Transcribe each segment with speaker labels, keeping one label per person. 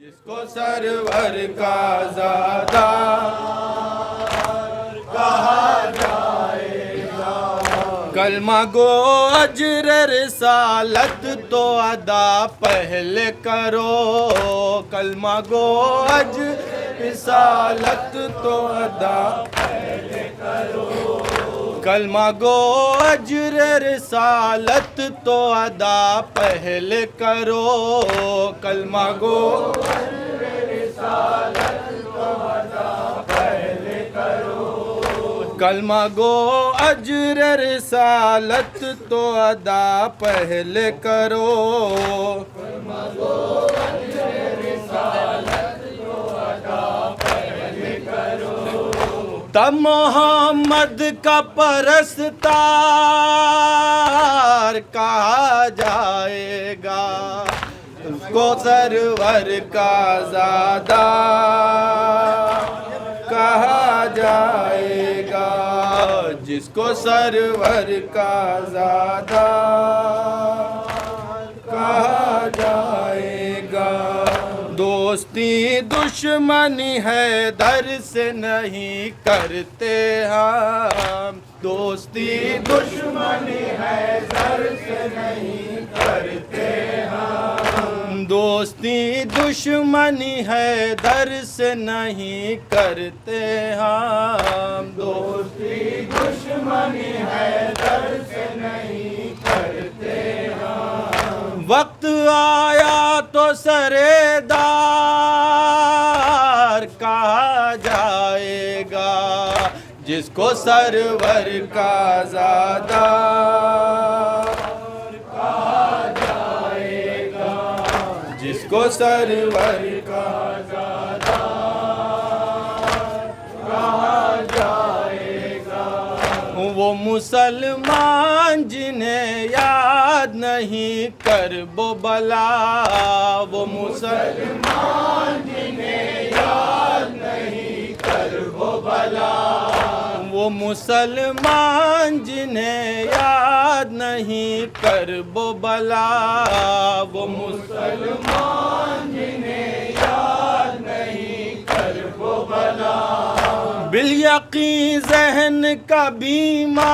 Speaker 1: जिसको सरवर का ज़ादा कहा जाएगा। कलमा गो अजर रिसालत तो अदा पहले करो। कलमा गो अजर रिसालत तो अदा पहले करो। कलमा गो अजर रिसालत तो अदा पहले करो। कलमा गो अजर रिसालत तो अदा पहले करो। कलमा गो अजर रिसालत तो अदा पहले करो। कलमा गो अजर रिसालत तो अदा पहले करो। तब मोहम्मद का परस्तार कहा जाएगा। उसको सरवर का ज़ादा कहा जाएगा। जिसको सरवर का ज़ादा कहा जाएगा। दोस्ती दुश्मनी है दर से नहीं करते हम। दोस्ती दुश्मनी है दर से नहीं करते हम। दोस्ती दुश्मनी है दर से नहीं करते हम। दोस्ती दुश्मनी है दर से नहीं करते हम। वक्त आया तो सरेदार कहा जाएगा। जिसको सरवर का ज़ादा कहा जाएगा। जिसको सरवर का ज़ादा कहा जाएगा। वो मुसलमान जिन्हें याद नहीं करबो बला। वो मुसलमान जिन्हें याद नहीं करबो बला। वो मुसलमान जिन्हें याद नहीं करबो बला। वो मुसलमान जिन्हें याद नहीं करबो बला। बिलयकीन ज़हन का बीमार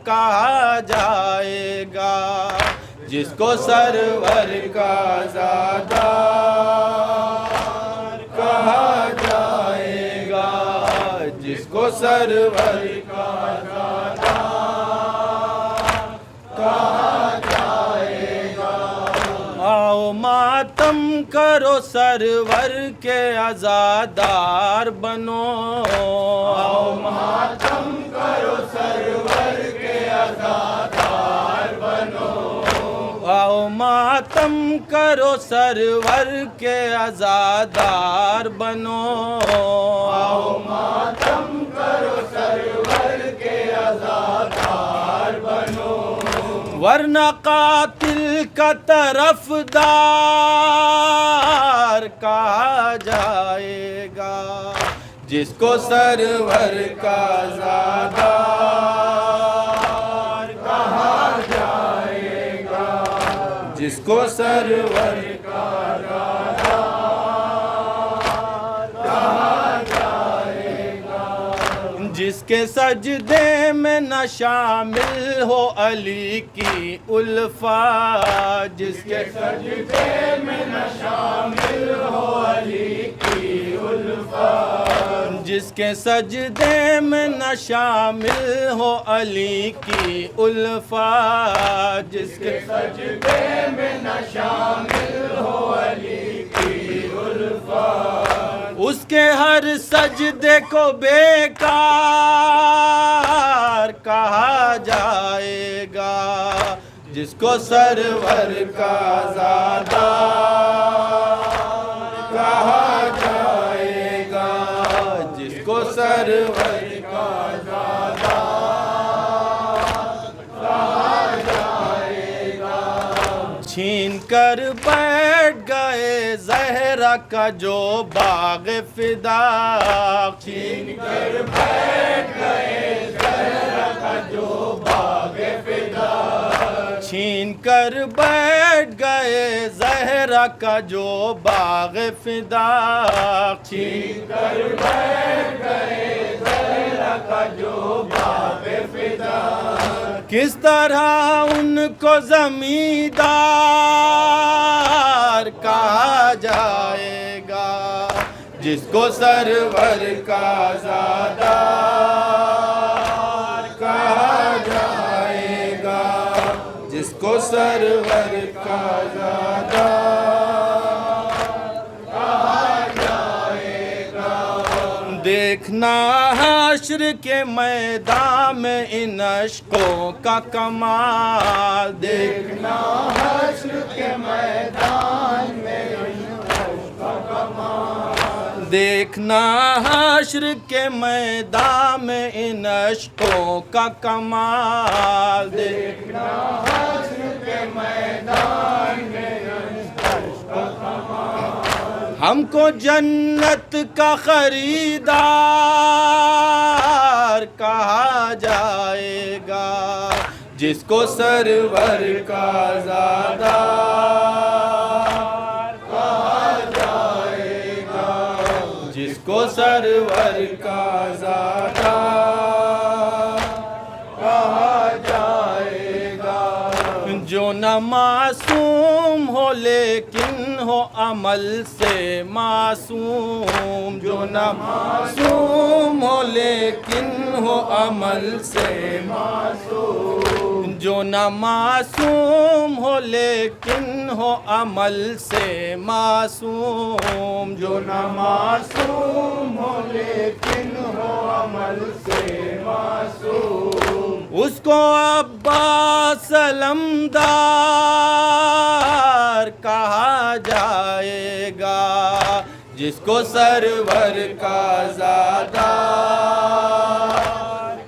Speaker 1: कहा जाएगा। जिसको सरवर का ज़ादा कहा जाएगा। जिसको सरवर का ज़ादा कहा जाएगा। आओ मातम करो सरवर के आज़ादार बनो। आओ मातम करो सरवर के आज़ादार बनो। आओ मातम करो सरवर के आज़ादार बनो। आओ मातम करो सरवर के आज़ादार बनो। वरना कातिल का तरफदार कहा जाएगा। जिसको सरवर का ज़ादा कहा जाएगा। जिसको सरवर का ज़ादा कहा जाएगा। जिसके सजदे में न शामिल हो अली की उल्फा। जिसके सजदे में न शामिल हो अली की उल्फा। जिसके सजदे में न शामिल हो अली की उल्फा। जिसके सजदे में न शामिल हो अली की उल्फा। उसके हर सजदे को बेकार कहा जाएगा। जिसको सरवर का ज़ादा कहा जाएगा। जिसको सरवर का ज़ादा कहा जाएगा। छीन कर बैठ गए ज़हरा का जो बाग फिदा। छीन कर बैठ गए ज़हरा का जो बाग फिदा। छीन कर बैठ बैठ गए ज़हरा का जो बाग फिदा, छीन कर बैठ गए ज़हरा का जो बाग फिदा। किस तरह उनको ज़मींदार कहा जाएगा, जिसको सरवर का ज़ादार कहा जाएगा, जिसको सरवर का ज़ादार कहा जाएगा। देखना हश्र के मैदान में इन अश्कों का कमाल, देखना हश्र के मैदान में इन अश्कों का कमाल, देखना हश्र के मैदान में इन अश्कों का कमाल, देखना हश्र के मैदान में इन अश्कों का कमाल। हमको जन्नत का खरीदार कहा जाएगा, जिसको सरवर का ज़ादार कहा जाएगा, जिसको सरवर का ज़ादार कहा जाएगा। जो न मासूम हो लेकिन हो अमल से मासूम, जो न मासूम हो लेकिन हो अमल से मासूम, जो न मासूम हो लेकिन हो अमल से मासूम, जो न मासूम हो लेकिन हो अमल से मासूम। उसको अब्बास अलमदार कहा जाएगा, जिसको सरवर का ज़ादार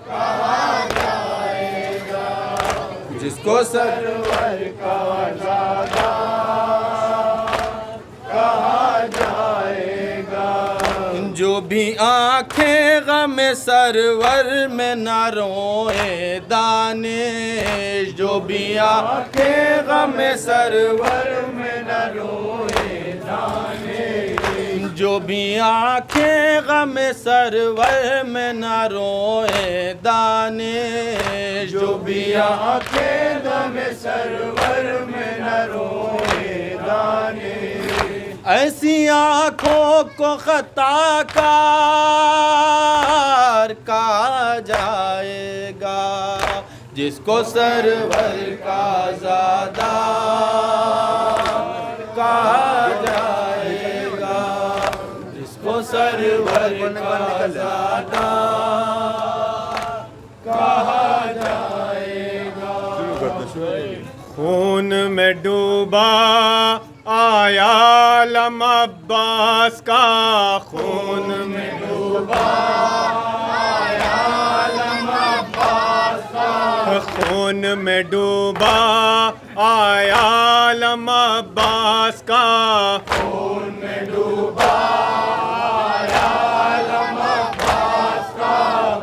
Speaker 1: कहा जाएगा, जिसको सरवर का ज़ादार कहा जाएगा। जो भी आँखें गम सरवर में न रोए दानिश, जो भी आँखें गम सरवर में न रोए दानिश, जो भी आँखें गम सरवर में न रोए दानिश, जो भी आँखें गम सरवर में न रोए दानिश। ऐसी आँखों को खताकार कहा जाएगा, जिसको सरवर का ज़ादार कहा जाएगा, जिसको सरवर का ज़ादार कहा जाएगा।
Speaker 2: खून में डूबा आया आलम अब्बास का, खून में डूबा आया आलम अब्बास का, खून में डूबा आया आलम अब्बास का, खून में डूबा आया आलम अब्बास का।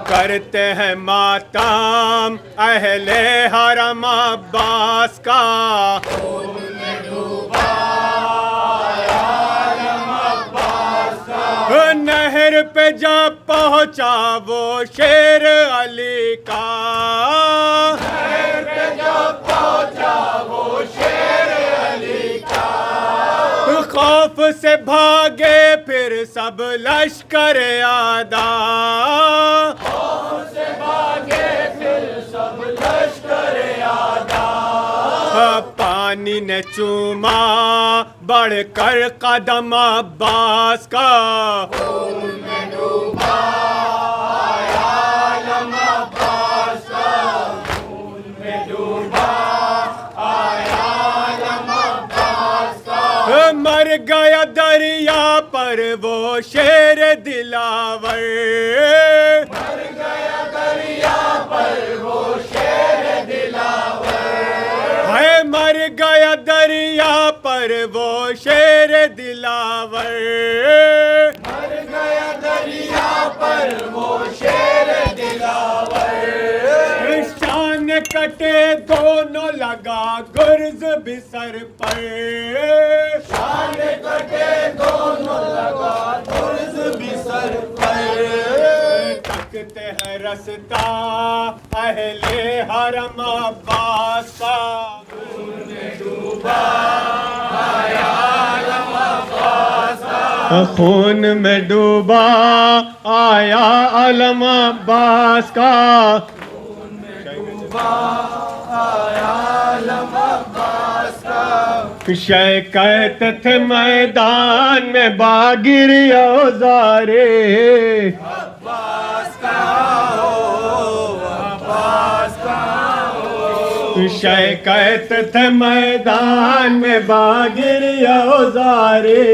Speaker 2: करते हैं मातम अहले हरम अब्बास का, खून में डूबा नहर पे जा पहुँचा वो शेर अली का, नहर पे जा पहुँचा वो शेर अली का। खौफ से भागे फिर सब लश्कर आदा, खौफ से भागे फिर सब लश्कर आदा। पानी ने चूमा बढ़कर कदम अब्बास का, खून में डूबा आया आलम अब्बास का, खून में डूबा आया आलम अब्बास का। मर गया दरिया पर वो शेर दिलावर, मर गया दरिया पर वो शेर दिलावर। है मर गया दरिया पर वो शेर दिलावर, मर गया दरिया पर वो शेर दिलावर। शान कटे दोनों लगा गुर्ज भी सर पर,
Speaker 1: शान कटे दोनों लगा गुर्ज भी सर पर।
Speaker 2: तकते हैं रस्ता अहले हरम अब्बास का,
Speaker 1: खून में डूबा आया आलम अब्बास का,
Speaker 2: खून में डूबा आया आलम अब्बास का,
Speaker 1: खून में डूबा आया आलम अब्बास का।
Speaker 2: शिकैत थे मैदान में बागिर औजारे,
Speaker 1: अब्बास का हो, अब्बास का हो।
Speaker 2: शिकैत थे मैदान में बागिर औजारे,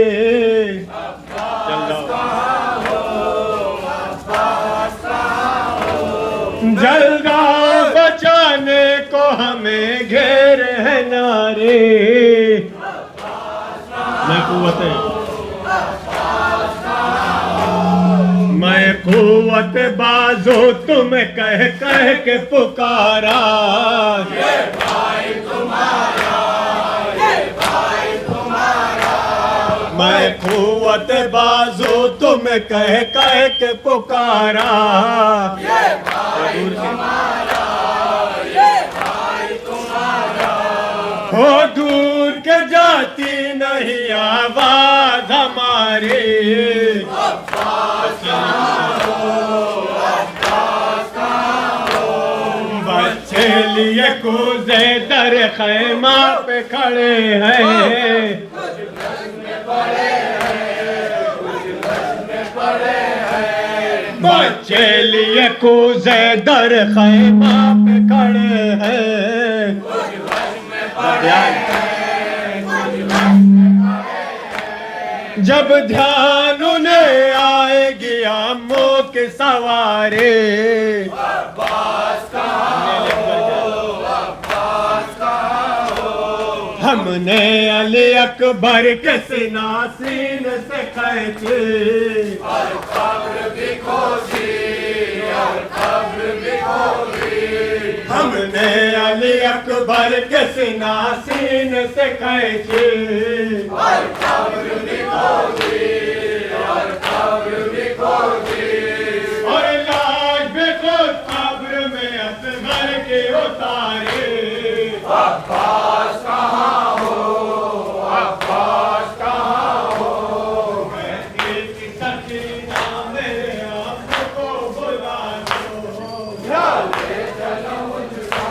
Speaker 2: जल्दा बचाने को हमें घेर है नारे। मैं कुव्वत मैं कुव्वत बाजो तुम कह कह के पुकारा,
Speaker 1: ये भाई तुम्हारा, ये भाई तुम्हारा।
Speaker 2: मैं कुव्वत बाजो तुम कह कह के पुकारा,
Speaker 1: ये भाई तुम्हारा, ये भाई तुम्हारा।
Speaker 2: हो दूर के जाती नहीं आवाज हमारी,
Speaker 1: अब्बास कहाँ हो, अब्बास कहाँ हो।
Speaker 2: बच्चे लिए कूदे दर खैमा पे खड़े हैं, बच्चे लिए कूदे दर खैमा पे खड़े हैं। जब ध्यान उन्हें आएगी आमों के सवारे,
Speaker 1: अब्बास कहाँ हो, अब्बास कहाँ हो।
Speaker 2: हमने अली अकबर के सीना सीन से खींचे,
Speaker 1: और कब्र भी खोजी, और कब्र भी खोजी।
Speaker 2: हमने अली अकबर के सीना सीन से खींचे,
Speaker 1: और कब्र भी खोजी, और कब्र भी खोजी।
Speaker 2: और लाश भी खुद कब्र में असगर के उतारे,
Speaker 1: अब्बास कहाँ हो, अब्बास कहाँ हो।
Speaker 2: की सकीना मेरे आपको बुला दो,
Speaker 1: या ले चलो मुझको,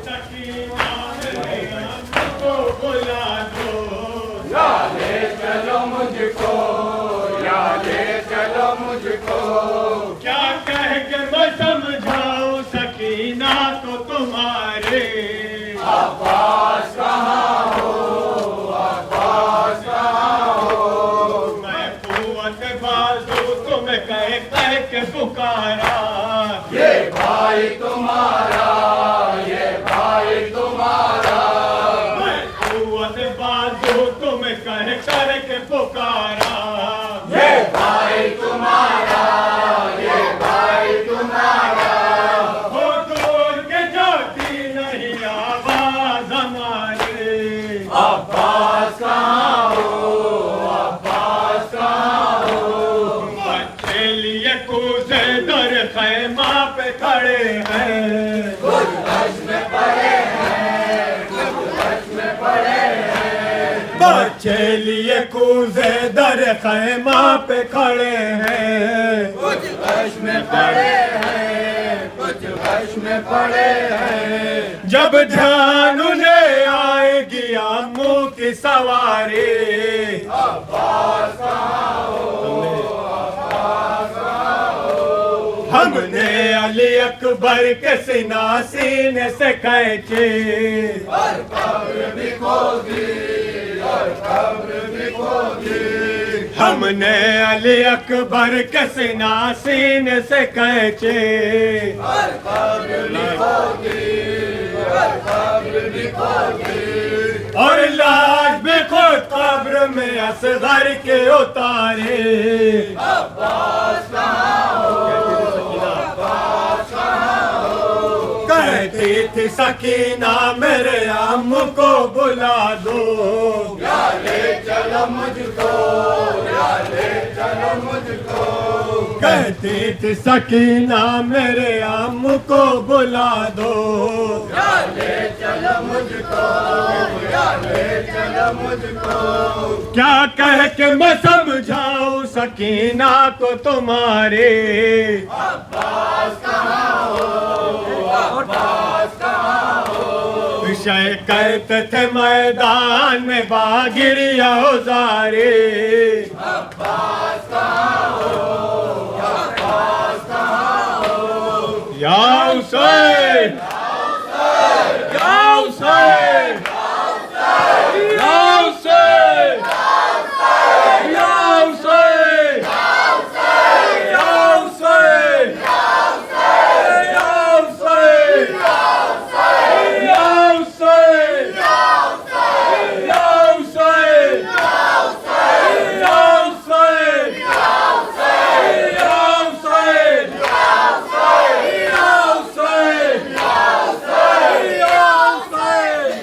Speaker 2: सकीना मेरे आपको बुला दो,
Speaker 1: या ले चलो मुझको, या ले चलो मुझको।
Speaker 2: क्या कह के मैं समझाऊं सकीना को तुम्हारे,
Speaker 1: अब्बास कहाँ हो, अब्बास कहाँ हो।
Speaker 2: मैं कुव्वत बाजू तुम कह के पुकारा,
Speaker 1: ये भाई तुम्हारा, ये भाई तुम्हारा।
Speaker 2: मैं कुव्वत बाजू तुम कह के पुकारा,
Speaker 1: ये भाई तुम्हारा, ये भाई तुम्हारा।
Speaker 2: हो दूर के जाती नहीं आवाज हमारे,
Speaker 1: अब्बास कहाँ हो, अब्बास कहाँ हो।
Speaker 2: बच्चे लिए कूदे दर खैमा पे खड़े हैं,
Speaker 1: कुछ बस में पड़े हैं, कुछ बस में पड़े हैं।
Speaker 2: बच्चे लिए कूदे दर खैमा पे खड़े हैं।
Speaker 1: कुछ बस में पड़े हैं, कुछ बस में पड़े हैं।
Speaker 2: जब ध्यान उन्हें आएगी आमों की सवारी,
Speaker 1: अब्बास कहाँ हो, अब्बास कहाँ हो।
Speaker 2: हमने अली अकबर के सीना सीने से खींचे,
Speaker 1: और कब्र भी खोदी, और कब्र भी खोदी।
Speaker 2: हमने अली अकबर के सीना सीने से खींचे,
Speaker 1: और कब्र भी खोदी, और कब्र भी खोदी।
Speaker 2: और लाश भी खुद कब्र में असगर के उतारे।
Speaker 1: अब्बास कहाँ हो,
Speaker 2: थी सकीना मेरे अम्मू को बुला दो,
Speaker 1: यार ले चलो मुझको, यार ले चलो मुझको।
Speaker 2: कहती थी सकीना मेरे अम्मू को बुला दो,
Speaker 1: यार ले चलो मुझको, यार ले चलो मुझको।
Speaker 2: क्या कह के मैं समझाऊं सकीना को तुम्हारे,
Speaker 1: अब्बास कहाँ हो, अब्बास कहाँ हो।
Speaker 2: विषय कहते थे मैदान में बागिरिया औजारे,
Speaker 1: अब्बास कहाँ हो, अब्बास कहाँ हो।
Speaker 2: या हुसैन, या हुसैन, या हुसैन, या हुसैन, या हुसैन, या हुसैन, या हुसैन, या हुसैन, या हुसैन, या हुसैन,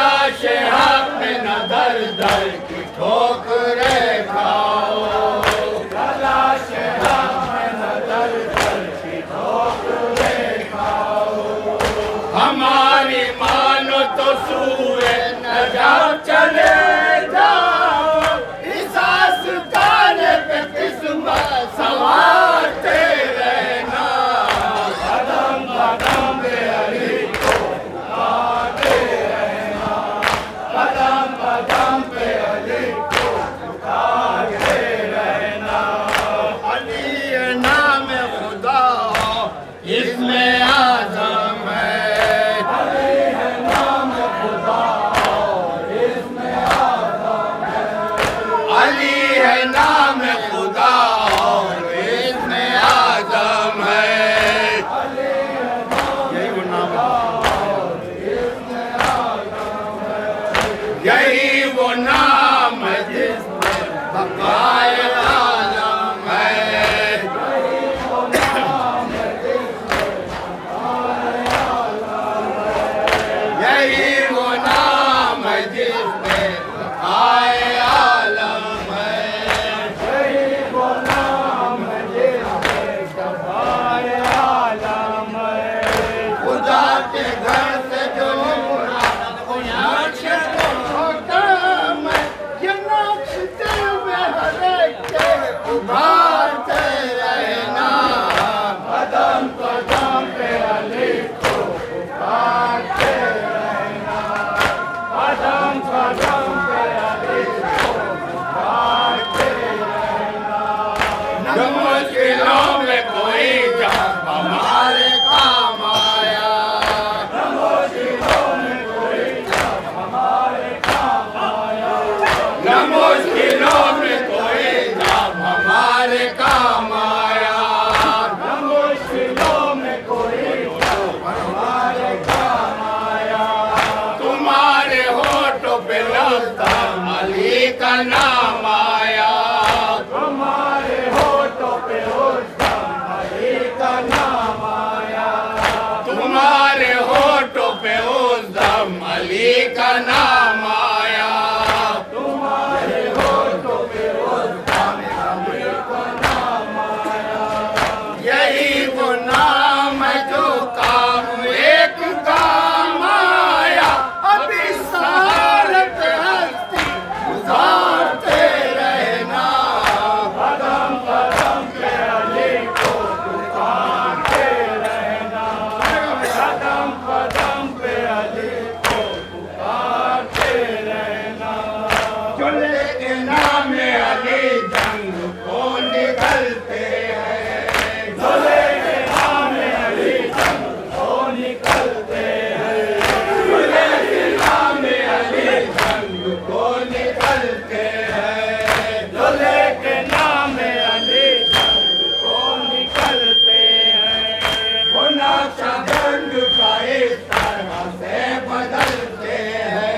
Speaker 1: तलाश हक में न दर दर की ठोकरें खाओ, तलाश हक में न दर दर की ठोकरें खाओ। हमारी मानो तो सूए न जाओ चले जाओ, इस आस्ताने पे किस्मत संवारते रहना, कदम कदम पे अली को पुकारते रहना, कदम कदम पे अली को पुकारते रहना। अली है नाम खुदा इसमें आज़म है, अली है नाम खुदा इसमें आज़म है, अली है नाम खुदा और इसमें आज़म है, यही वो नाम है, यही वो नाम है जिसमें बकाए आलम है, यही वो नाम है जिसमें बकाए आलम है, यही वो नाम है जिसमें बकाए आलम है। खुदा के घर से जो नक्श होकम है, ये नक्श दिल में हर एक के उभारते रहना, कदम कदम पे अली को पुकारते रहना, कदम कदम पे अली को पुकारते रहना। न मुश्किलों में कोई जब हमारे काम आया, न मुश्किलों में कोई जब हमारे काम आया, न मुश्किलों में कोई जब हमारे काम आया, न मुश्किलों में कोई जब हमारे काम आया। तुम्हारे होठों पे रुस्तम अली का नाम आया, तुम्हारे होठों पे रुस्तम अली का नाम आया, तुम्हारे होठों पे रुस्तम अली का नाम आया, तुम्हारे होठों पे रुस्तम अली का नाम आया। यही वो नाम है जो काम एक काम आया, अभी सहारत हस्ती गुजारते रहना, कदम कदम पे अली को पुकारते रहना, कदम कदम पे अली को पुकारते रहना। जो लेके नाम अली जंग को निकलते हैं, जो लेके नाम अली जंग को निकलते हैं, जो लेके नाम अली जंग को निकलते हैं, जो लेके नाम अली जंग को निकलते हैं। वो नक्शा जंग का इस तरह से बदलते हैं,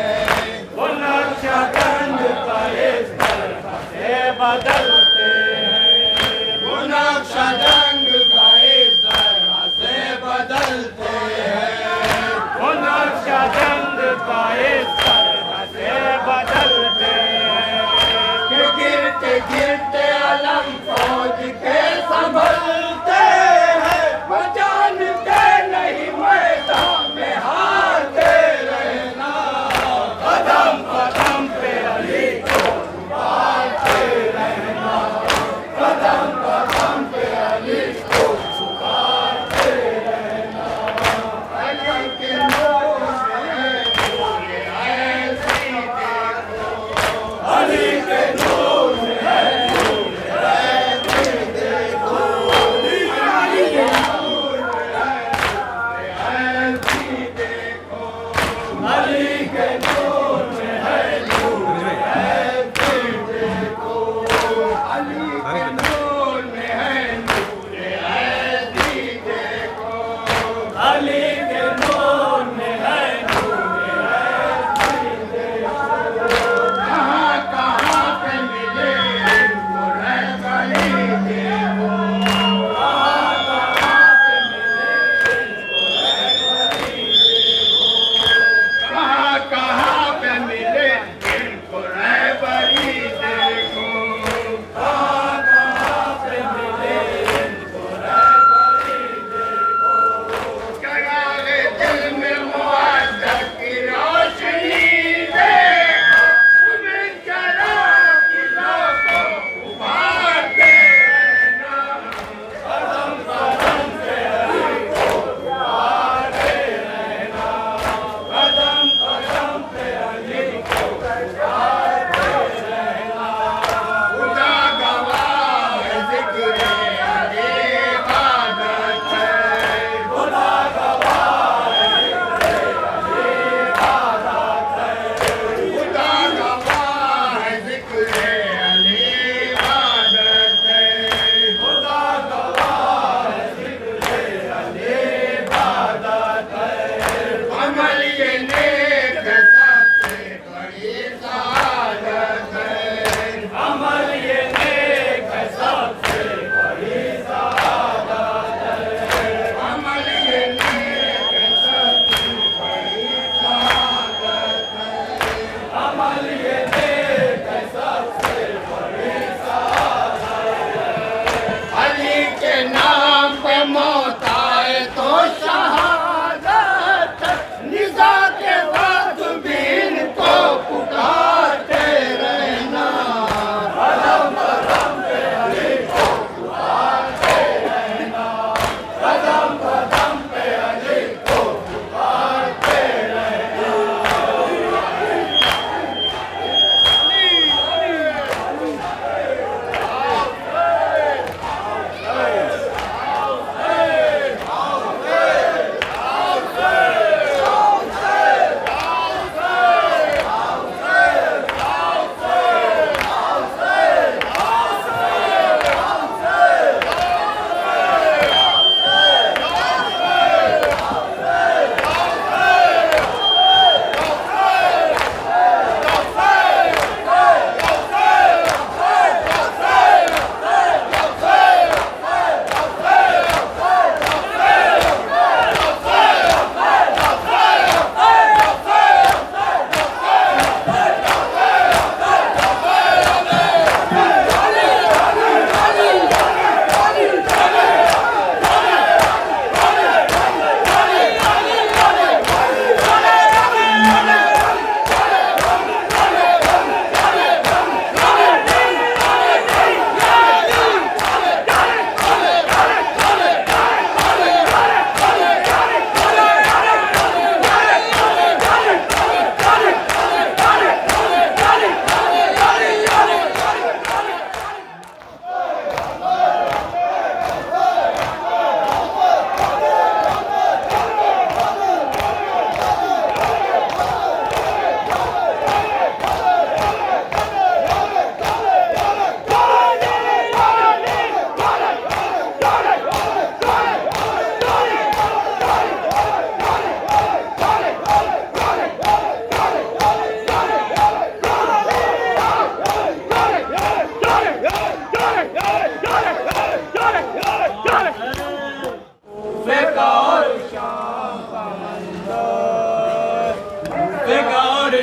Speaker 1: वो नक्शा जंग का इस तरह से बदलते हैं, वो नक्शा जंग का इस तरह से बदलते हैं, वो नक्शा जंग का इस तरह से बदलते हैं। कि गिरते गिरते अलम फौज के संभलते हैं, वो जानते नहीं मैदान में हारते रहना, कदम कदम पे अली को पुकारते रहना, कदम कदम पे अली को पुकारते रहना। अली के नूर में नूर ऐसी देखो, अली के नूर में है नूर ऐसी देखो, अली के नूर में है नूर ऐसी देखो, अली के नूर में है नूर ऐसी देखो, अली के नूर में है नूर ऐसी देखो, अली के नूर में है नूर ऐसी देखो। कहाँ कहाँ पे मिले इनको रहबरी देखो, कहाँ कहाँ पे मिले इनको रहबरी देखो, कहाँ कहाँ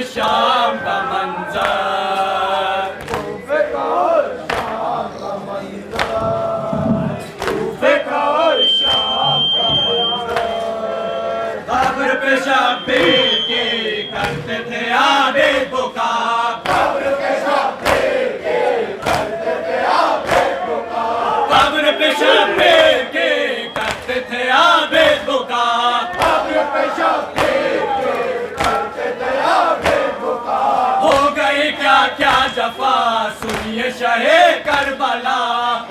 Speaker 1: शाम का मंजर,
Speaker 2: कूफे का और शाम का मंजर, कूफे का और शाम का मंजर।
Speaker 1: कब्र पे शब्बीर की करते थे आबे बुका,
Speaker 2: कब्र पे शब्बीर की करते थे आबे बुका,
Speaker 1: कब्र पे शब्बीर की करते थे आबे बुका,
Speaker 2: कब्र पे शब्बीर की करते थे आबे बुका।
Speaker 1: हो गई क्या क्या जफा सुनिए शहे करबला,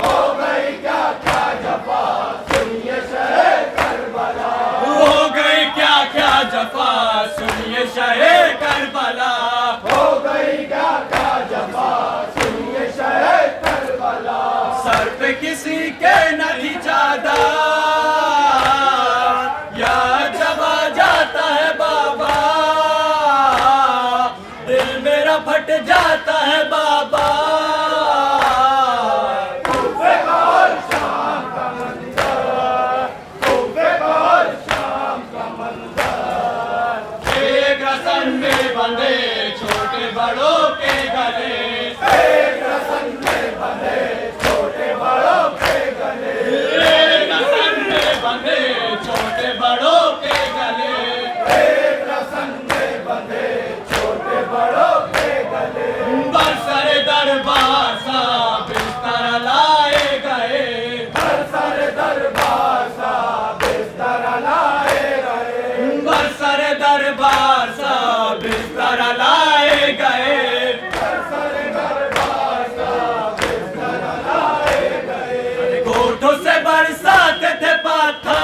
Speaker 2: हो गई क्या क्या जफा सुनिए शहे करबला,
Speaker 1: हो गई क्या क्या जफा सुनिए शहे करबला,
Speaker 2: हो गई क्या क्या जफा सुनिए शहे करबला।
Speaker 1: सर पे किसी के नहीं चादर, या जबा जाता है बाबा, दिल मेरा फट जाता है बाबा।
Speaker 2: कूफे का और शाम का मंजर, कूफे का और शाम का मंजर।
Speaker 1: एक रसन में बंधे छोटे बड़ों के गले,
Speaker 2: एक रसन में बंधे छोटे बड़ों के गले,
Speaker 1: एक रसन में बंधे छोटे बड़ों के गले,
Speaker 2: एक रसन में बंधे छोटे बड़ों के गले।
Speaker 1: बरसरे दरबार सा बिस्तर लाए गए,
Speaker 2: हर सर दरबार सा बिस्तर लाए गए,
Speaker 1: बरसरे दरबार सा बिस्तर लाए गए,
Speaker 2: हर सर दरबार सा बिस्तर लाए गए।
Speaker 1: कोठों से बरसाते थे पत्थर,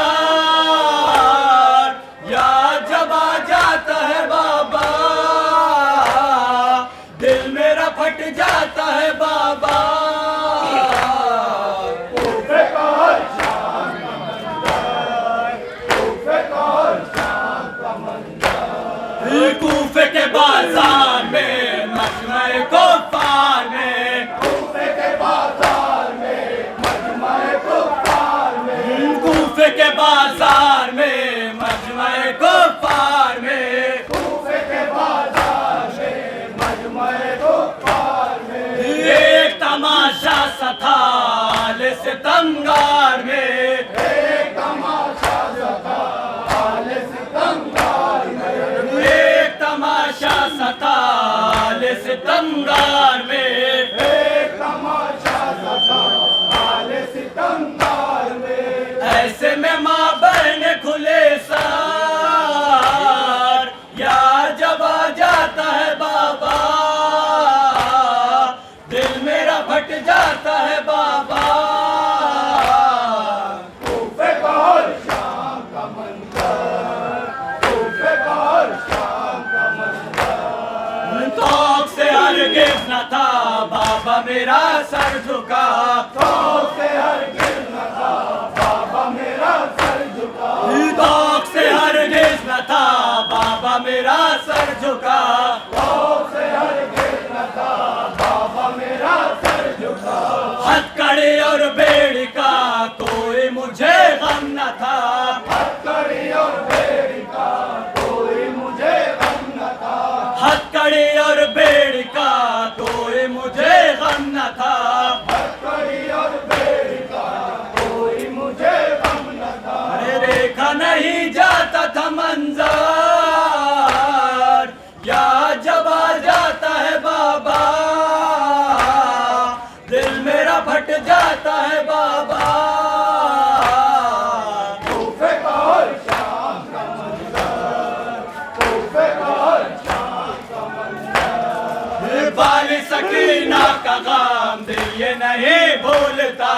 Speaker 1: या जब आ जाता है बाबा, दिल मेरा फट जाता है बाबा।
Speaker 2: कूफे का और शाम का मंजर, कूफे का और शाम का मंजर।
Speaker 1: कूफे के बाजार में मजमे कुफार में,
Speaker 2: कूफे के बाजार में मजमे कुफार में,
Speaker 1: कूफे के बाजार में मजमे कुफार में,
Speaker 2: कूफे के बाजार में मजमे कुफार में।
Speaker 1: एक तमाशा सा था आले सितमगार में,
Speaker 2: एक तमाशा जगा आले सितमगार में,
Speaker 1: एक तमाशा सा था आले सितमगार में,
Speaker 2: एक तमाशा जगा आले सितमगार में।
Speaker 1: ऐसे में माँ बहन खुले सार, या जब आ जाता है बाबा, दिल मेरा फट जाता है बाबा।
Speaker 2: कूफे का और शाम का मंजर, कूफे का और शाम का मंजर।
Speaker 1: तौक से हरगिज़ न था बाबा मेरा सर झुका,
Speaker 2: तौक से हरगिज़ न था बाबा मेरा सर झुका,
Speaker 1: तौक से हरगिज़ न था बाबा मेरा सर झुका,
Speaker 2: तौक से हरगिज़ न था बाबा मेरा सर झुका।
Speaker 1: हथकड़ी और बेड़ी का कोई मुझे गम न था,
Speaker 2: हथकड़ी और बेड़ी का कोई मुझे गम न था,
Speaker 1: हथकड़ी और बेड़ी का कोई मुझे गम न था,
Speaker 2: हथकड़ी और बेड़ी का कोई मुझे गम न था।
Speaker 1: अरे देखा नहीं जाता था मंजर, या जब आ जाता है बाबा, दिल मेरा फट जाता है बाबा।
Speaker 2: कूफे का और शाम का मंजर, कूफे का और शाम का मंजर।
Speaker 1: बाली सकीना का गम दिल ये नहीं भूलता,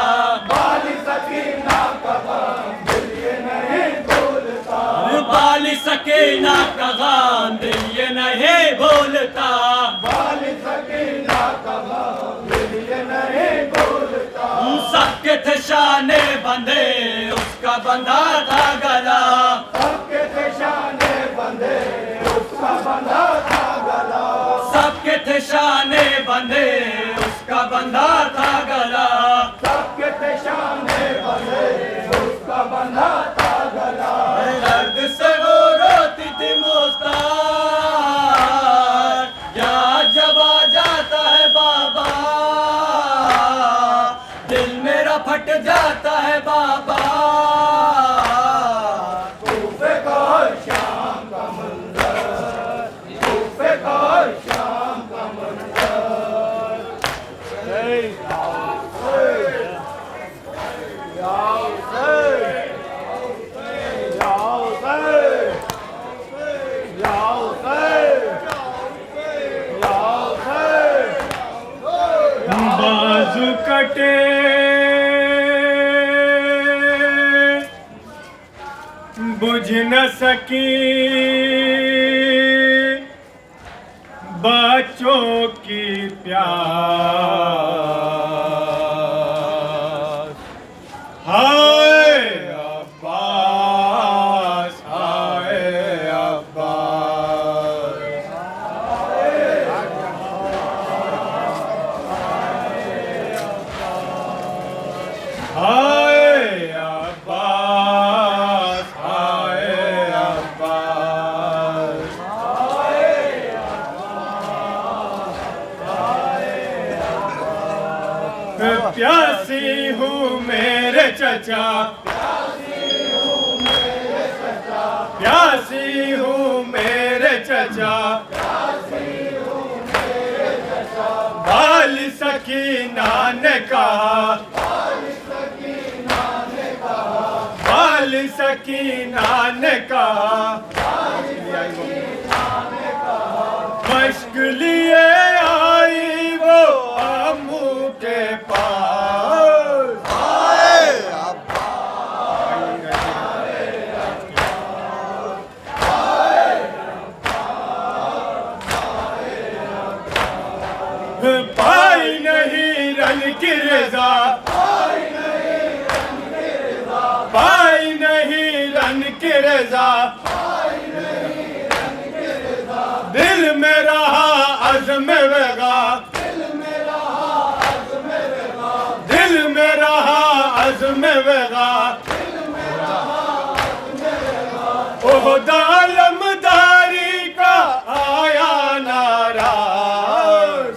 Speaker 2: बाली सकीना का गम दिल ये नहीं भूलता,
Speaker 1: बाली सकीना का गम दिल ये नहीं भूलता,
Speaker 2: बाली सकीना का गम दिल ये नहीं भूलता।
Speaker 1: सबके थे शाने बंधे उसका बंधा था गला,
Speaker 2: सबके थे शाने बंधे उसका बंधा था गला,
Speaker 1: सबके थे शाने बंधे उसका बंधा था गला,
Speaker 2: सबके थे शाने बंधे उसका बंधा था गला।
Speaker 1: दर्द से वो रोती थी मुस्तार, जाता है बाबा।
Speaker 2: कूफे का हर शाम का मंजर, कूफे का हर शाम का मंजर।
Speaker 1: बाजू कटे बुझ न सकी बच्चों की प्यास। हाय अब्बास, हाय अब्बास। हाय अब्बास, हाय अब्बास। प्यासी हूँ मेरे चचा, प्यासी हूँ मेरे चचा, बाल सकीना ने कहा, बाल सकीना ने कहा, मश्क लिए आई वो अम्मू के पास। पाई नहीं रन की रजा, पाई नहीं रन की रजा, दिल में रहा अज़्म वेगा, दिल में रहा अज़्म वेगा। ओहदा लमदारी का आया नाराज।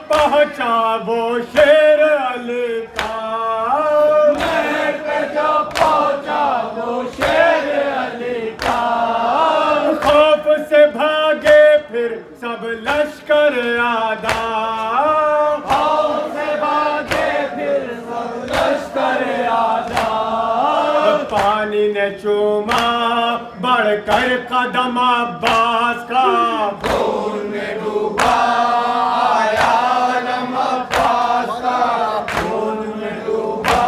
Speaker 1: पहुंचा वो शेर अली का,
Speaker 2: महल पे जो पहुंचा वो शेर अली का,
Speaker 1: खौफ से भागे फिर सब लश्कर आदा,
Speaker 2: खौफ से भागे फिर सब लश्कर आदा,
Speaker 1: पानी ने चूमा बढ़कर कदम अब्बास का,
Speaker 2: खून में डूबा आया आलम अब्बास का, खून में डूबा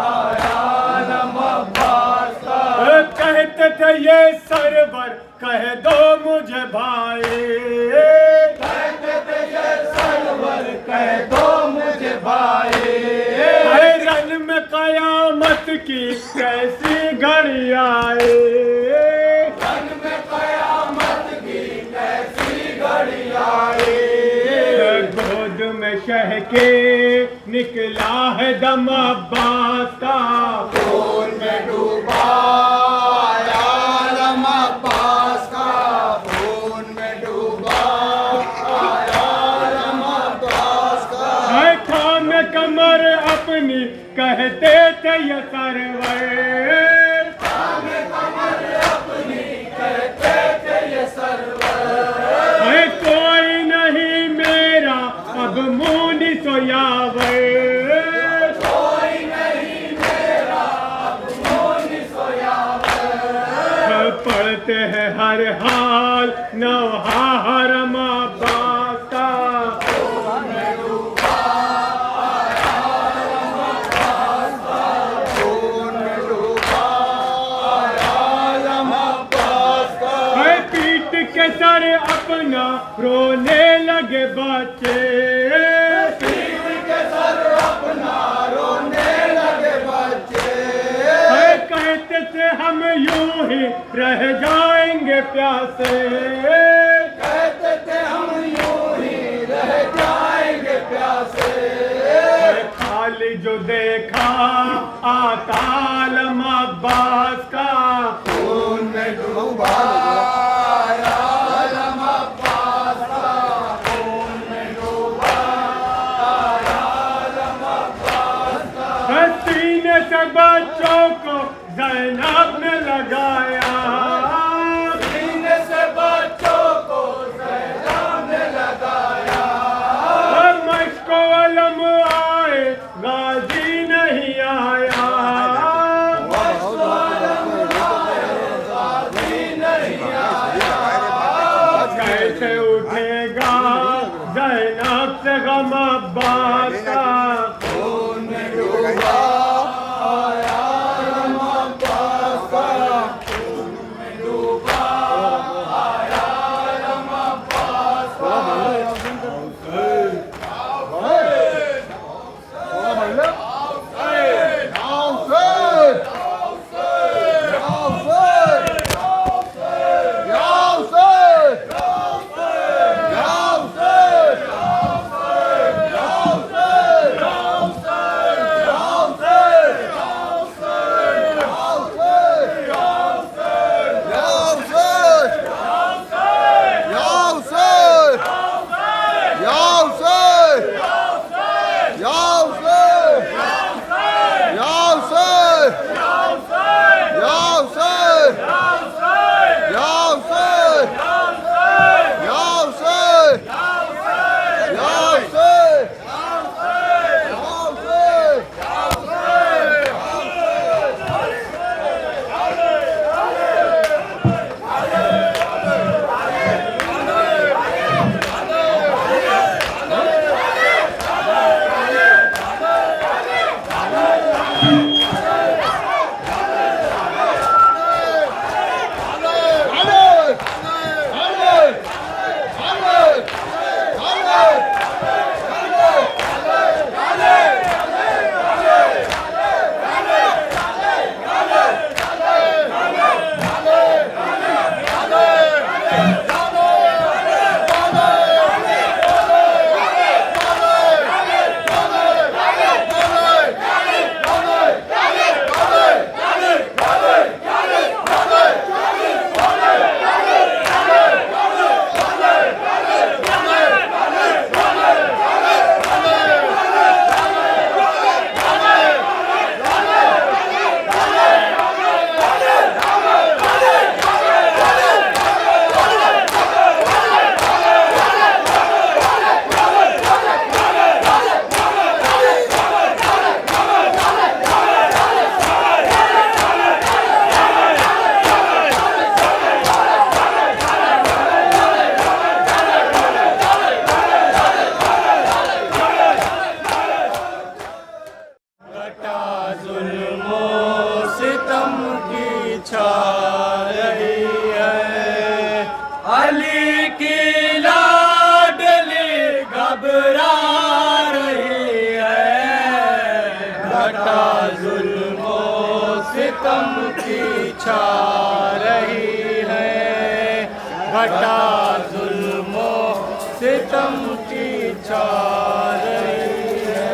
Speaker 2: आया आलम अब्बास का,
Speaker 1: कहते थे ये सरवर कह दो मुझे भाई,
Speaker 2: कहते थे ये सरवर कह दो मुझे भाई,
Speaker 1: रन में कयामत की कैसी घड़ी आए,
Speaker 2: रन में कयामत की कैसी घड़ी आई,
Speaker 1: गोद में शह के निकला है दम अब्बास का,
Speaker 2: खून में डूबा आया आलम अब्बास का, खून में डूबा आया आलम अब्बास का,
Speaker 1: है थाम कमर अपनी कहते थे ये सरवर,
Speaker 2: हमें कमर अपनी कहते थे ये सरवर,
Speaker 1: है कोई नहीं मेरा अब मुनि सोयावर,
Speaker 2: कोई नहीं मेरा अब मोनी सोयावर,
Speaker 1: पढ़ते हैं हर हाल नौहा हरम अब्बास का,
Speaker 2: खून में डूबा आया आलम अब्बास का,
Speaker 1: है पीट के सर अपना रोने लगे बच्चे,
Speaker 2: पीठ के सर अपना रोने लगे बच्चे,
Speaker 1: है कहते थे हम यूं ही रह जाएंगे प्यासे,
Speaker 2: कहते थे हम यूं ही रह जाएंगे प्यासे,
Speaker 1: खाली जो देखा आता आलम अब्बास का,
Speaker 2: खून में डूबा आया आलम अब्बास का, खून में डूबा आया आलम अब्बास का,
Speaker 1: है सीने से बच्चों को जैनब ने लगाया,
Speaker 2: सीने से बच्चों को सैलाब ने लगाया,
Speaker 1: मश्को अलम आए गाजी नहीं आया, कैसे उठेगा जैनब से गम अब्बास का,
Speaker 2: खून में डूबा आया आलम अब्बास का, खून में डूबा आया आलम अब्बास का,
Speaker 1: घबरा रही है, घटा जुल्मो सितम की छा रही है, घटा जुल्मो सितम की छा रही है,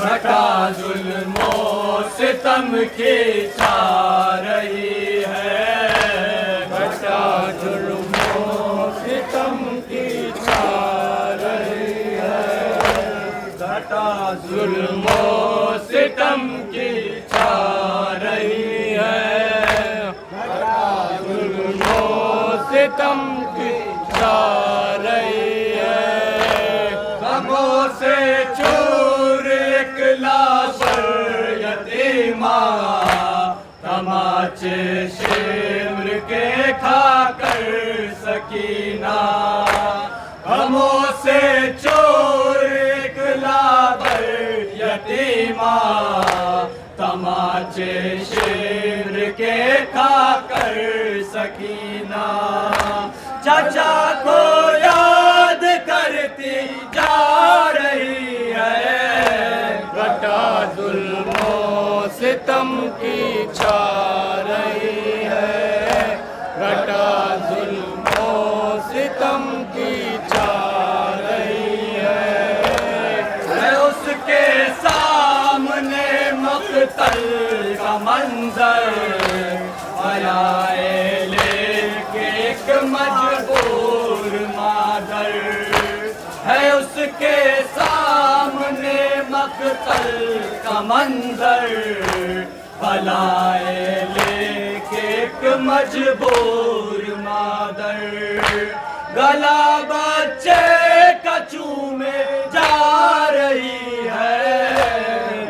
Speaker 1: घटा जुल्मो सितम की छा रही है, घटा जुल्मो सितम की छा रही है, घटा जुल्मो सितम की छा रही है, घटा जुल्मो सितम की छा रही है, गमों से चूर एक लाश पर यतीमा, तमाचे शिमर के खाकर सकीना, गमों से चोर एक लाबर यतीमा, तमाचे शिमर के खाकर सकीना, चाचा को याद करती जा रही है, घटा जुल्मो सितम की छा रही है, घटा जुल्मो सितम की छा रही है, उसके सामने मक़तल का मंजर आए लेके एक मजबूर मादर, है उसके सामने मक़तल का मंजर, भलाए लेके एक मजबूर मादर, गला बच्चे का चूमे जा रही है,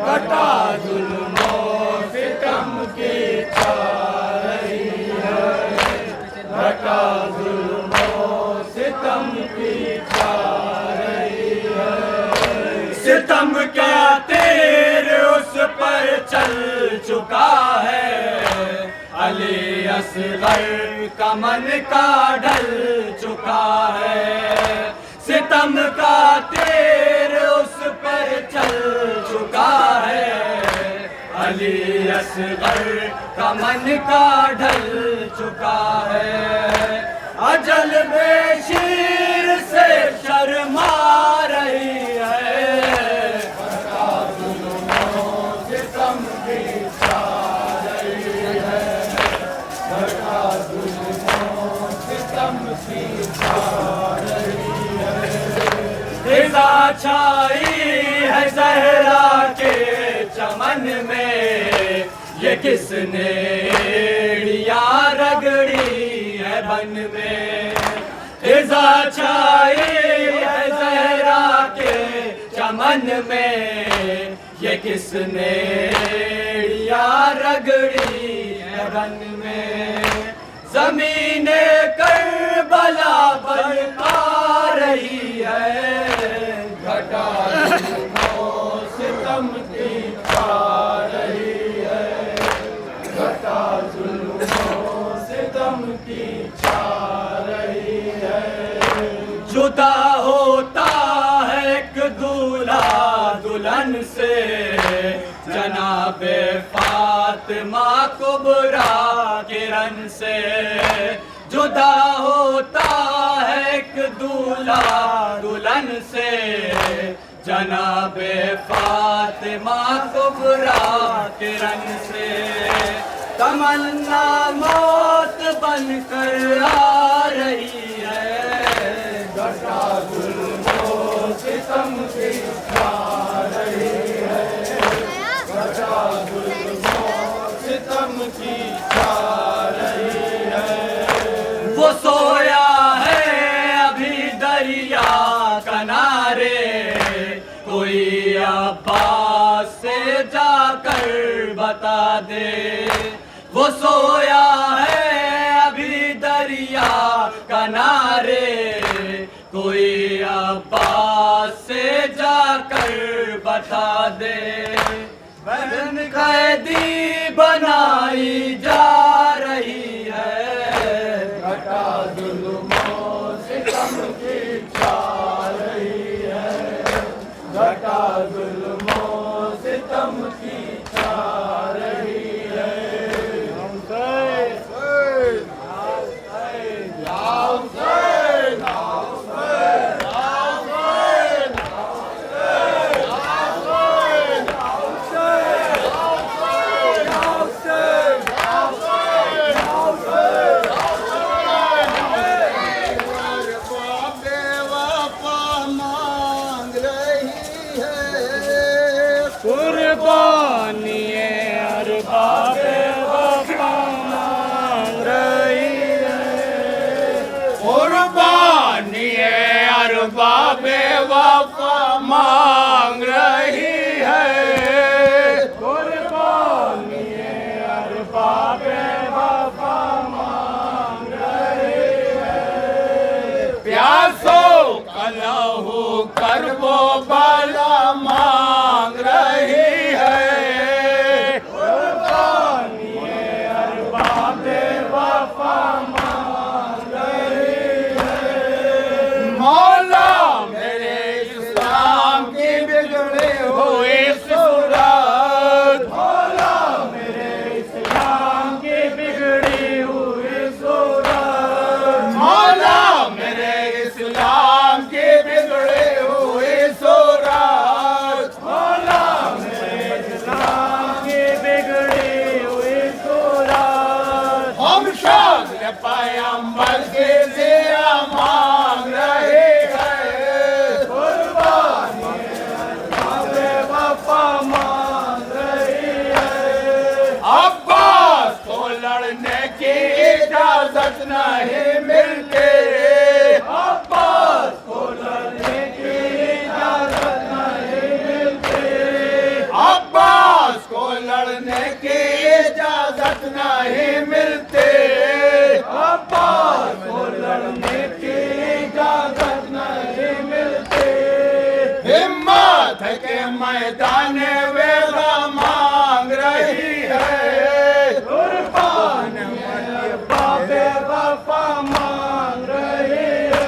Speaker 1: घटा जुल्मो सितम की छा रही है, घटा जुल्मो सितम की छा रही है, सितम क्या तीर उस पर चल चुका है, अली असगर का मन का ढल चुका है, सितम का तीर उस पर चल चुका है, अली असगर का मन का ढल चुका है, अजल में शीर से शर्मा रही है, घटा जुल्मो सितम की छा रही है, घटा जुल्मो सितम की छा रही है, फिजा छाई है ज़हरा के चमन में, ये किसने एड़िया रगड़ी है बन में, फिजा छाई है ज़हरा के चमन में, ये किसने एड़िया रगड़ी है बन में, ज़मीने करबला बरपा रही है, घटा जुल्मो सितम की छा रही है, घटा जुल्मो सितम की छा रही है, जुदा होता है एक दूल्हा दुल्हन से, जनाबे फातिमा कुबरा किरण से, जुदा होता है एक दूल्हा दुल्हन से, जनाबे फातिमा कुबरा किरण से, तमन्ना मौत बनकर आ रही है, घटा जुल्मो सितम की छा रही है, घटा जुल्मो सितम की छा रही है, वो सोया है अभी दरिया किनारे, कोई अब्बास से जाकर बता दे, वो सोया है अभी दरिया किनारे, कोई अब्बास से जाकर बता दे, बहन कैदी बनाई जा रही है, घटा जुल्मो सितम की छा रही कुर्बानी अरबाब वफा मांग रही है, कुर्बानी अरबाब वफा मांग रही है, कुर्बानी अरबाब वफा मांग रही है, प्यासों का लहू करबो बाला मांग रही है, कुर्बानी अरबाब वफा मांग रही है। मौला मेरे इस्लाम की बिगड़े हुए सूरत, मौला मेरे इस्लाम की बिगड़ी हुई सूरत, मौला मेरे इस्लाम की बिगड़े हुए सूरत, मौला मेरे इस्लाम की बिगड़ी हुई सूरत, हम शान पैगंबर के ज़िया मांग रहे हैं, कुर्बानी अरबाब वफा मांग रही है। अब्बास को लड़ने की इजाजत नहीं मिलती, अब्बास को लड़ने की इजाजत नहीं मिलती, अब्बास को लड़ने की इजाजत नहीं मिलती, अब्बास को लड़ने की इजाजत नहीं मिलती। हिम्मत के मैदान वेगा मांग रही है, कुर्बान अरबाब वफा मांग रही है।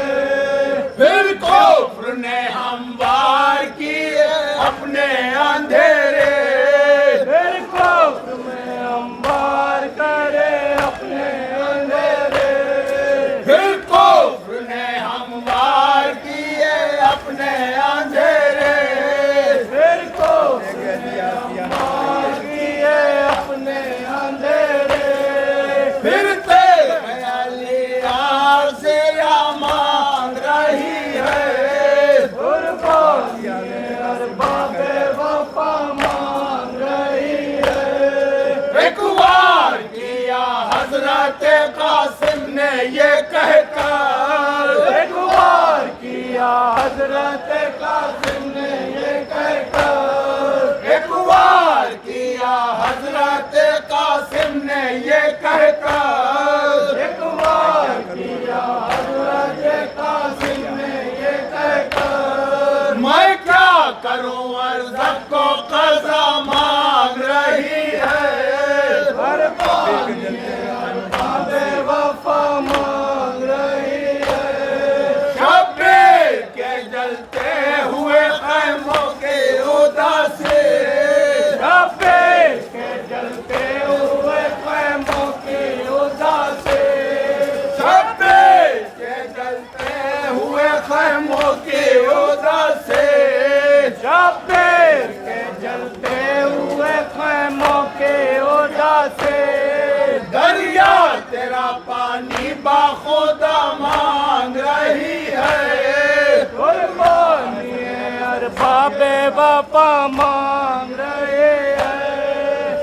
Speaker 1: फिर कुफ्र ने हमवार किए अपने अंधेरे, फिर कुफ्र में हमवार करे अपने अंधेरे, फिर कुफ्र ने हमवार किए अपने अंधेरे, फिर कुफ्र ने हमवार किए अपने अंधेरे, फिर तेरे अलियार से मांग रही है, कुर्बानी अरबाब वफा मांग रही है। एक बार किया हजरत कासिम ने ये कहकर, एक बार किया हजरत कासिम ने ये कहकर, एक बार किया हजरत कासिम ने ये कहकर, एक बार किया हजरत कासिम ने ये कहकर, मैं क्या करूं अर्ज़क़ को क़ज़ा मांग रही है, कुर्बानी अरबाब वफा मांग रही है। शब्बीर के जलते हुए ख़ैमों के उदासी, शब्बीर के जलते हुए ख़ैमों की उदासी, शब्बीर के जलते हुए ख़ैमों की उदासी, शब्बीर के जलते हुए ख़ैमों की उदासी। दरिया तेरा पानी बाखुदा मांग रही है, कुर्बानी अरबाब वफा मांग रही है।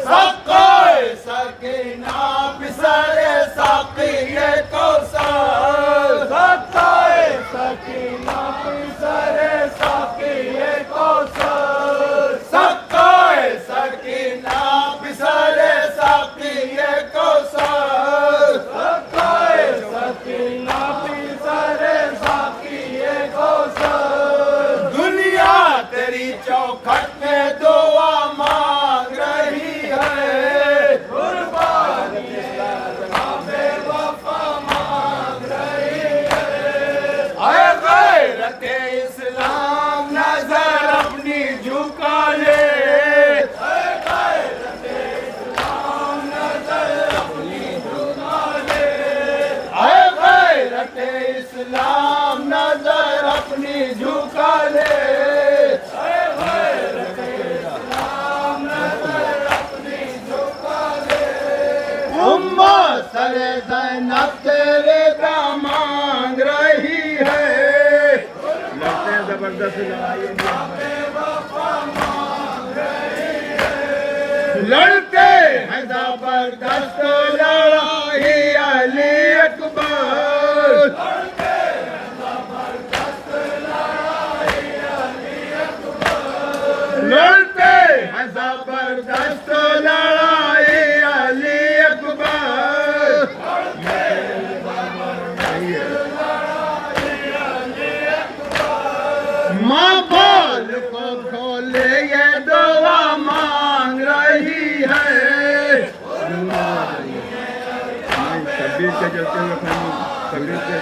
Speaker 1: सक़ाए सकीना बिसरे साक़िए कौसर, सक़ाए सकीना बिसरे साक़िए कौसर, सक़ाए सकीना बिसरे साक़िए कौसर, सक़ाए सकीना बिसरे साक़िए कौसर। दुनिया तेरी चौखट में दुआ मांग रही है, कुर्बानी अरबाब वफा मांग रही है। ऐ गैरत इस्लाम नजर अपनी झुका ले, ऐ गैरत इस्लाम नजर अपनी झुका ले, ऐ गैरत इस्लाम नजर अपनी झुका ले, ऐ गैरत इस्लाम नजर अपनी झुका ले। उम्मत सरे ज़ैनब तेरे का मांग रही है, लगते हैं जबरदस्त लड़ाई। लड़ते हैं जबरदस्त लड़ाई अली अकबर, लड़ते हैं जबरदस्त लड़ाई अली अकबर। माँ बाल को खोले ये दुआ मांग रही है। तकबीर के चलते हुए तकबीर के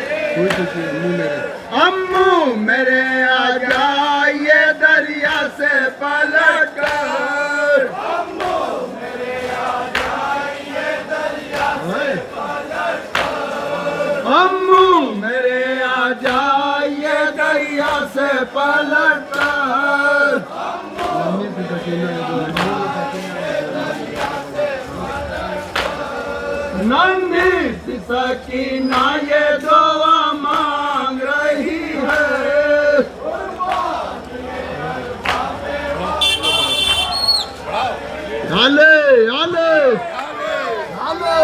Speaker 1: अम्मू मेरे आ जाइए दरिया से पलट कर, अम्मू मेरे आ जाइए दरिया से पलट कर, अम्मू मेरे आ जाइए दरिया से पलट कर। नन्ही सी सकीना ये दुआ मांग रही है। आले आले आले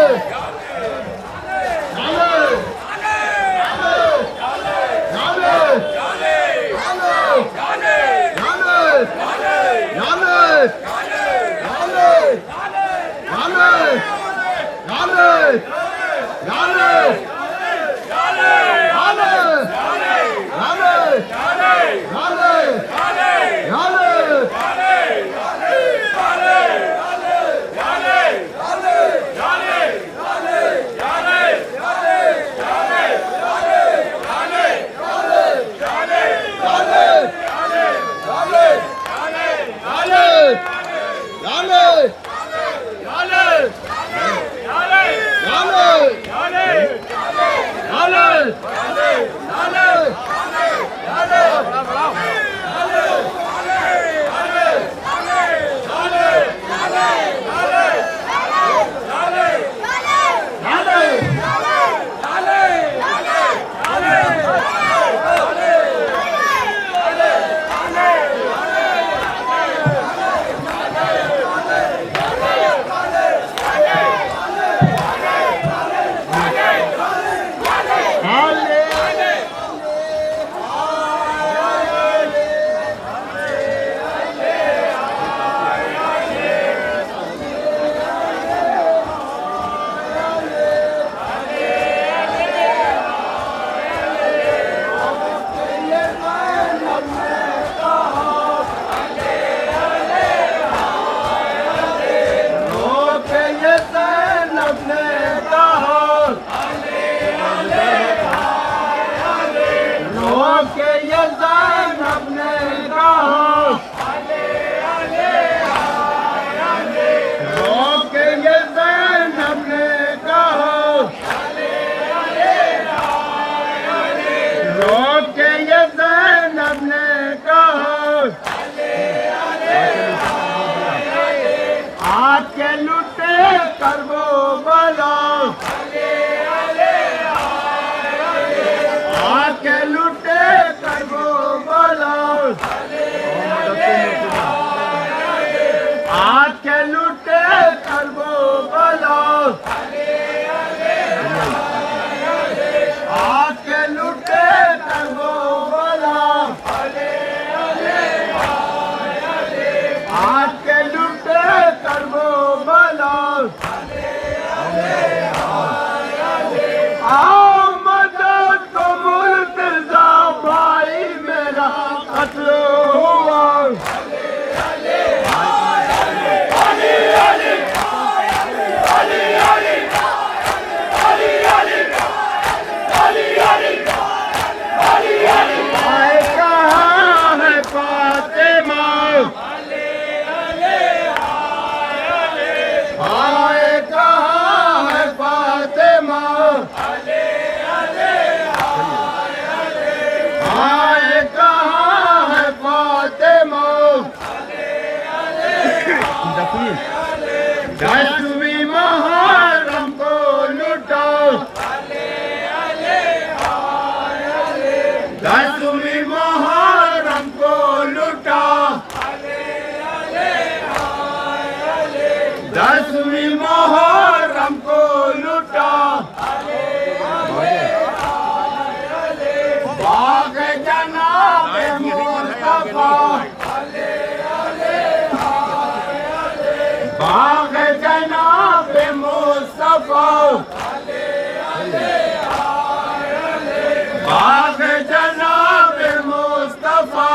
Speaker 1: बाग जनाब मुस्तफा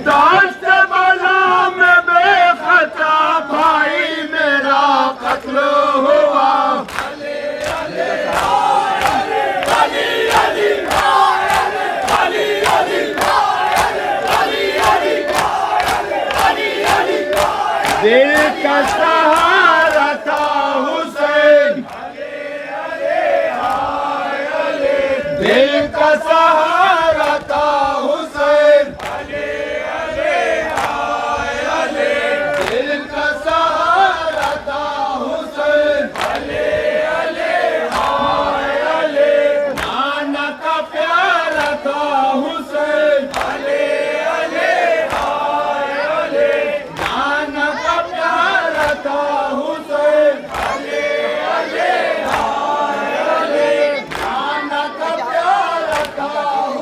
Speaker 1: दाश्त बला में बेखता भाई मेरा कत्ल हुआ दिल का सहारा था हुसैन दिल का सहारा था हुसैन दिल का सहारा था हुसैन नाना का प्यारा था हुसैन नाना का प्यारा था हुसैन नाना का प्यारा था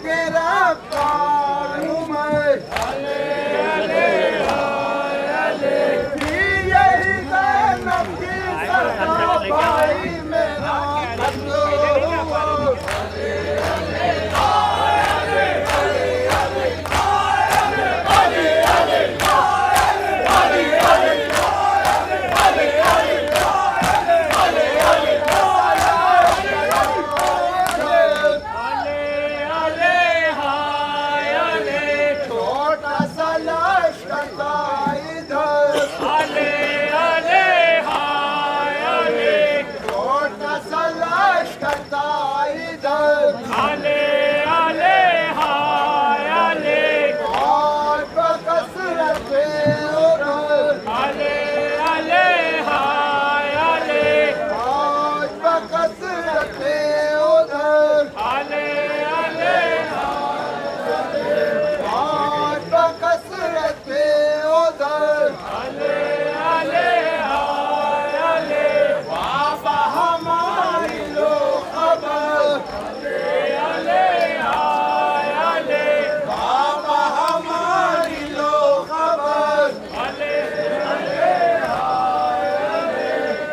Speaker 2: गिरफ्तार हूँ मैं। यही ज़ैनब की सजा भाई मेरा कत्ल हुआ। छोटा सा लश्कर था इधर, छोटा सा लश्कर था इधर, और बकसरत उधर, और बकसरत उधर, और बकसरत उधर। बाबा हमारी लो खबर, बाबा हमारी लो खबर।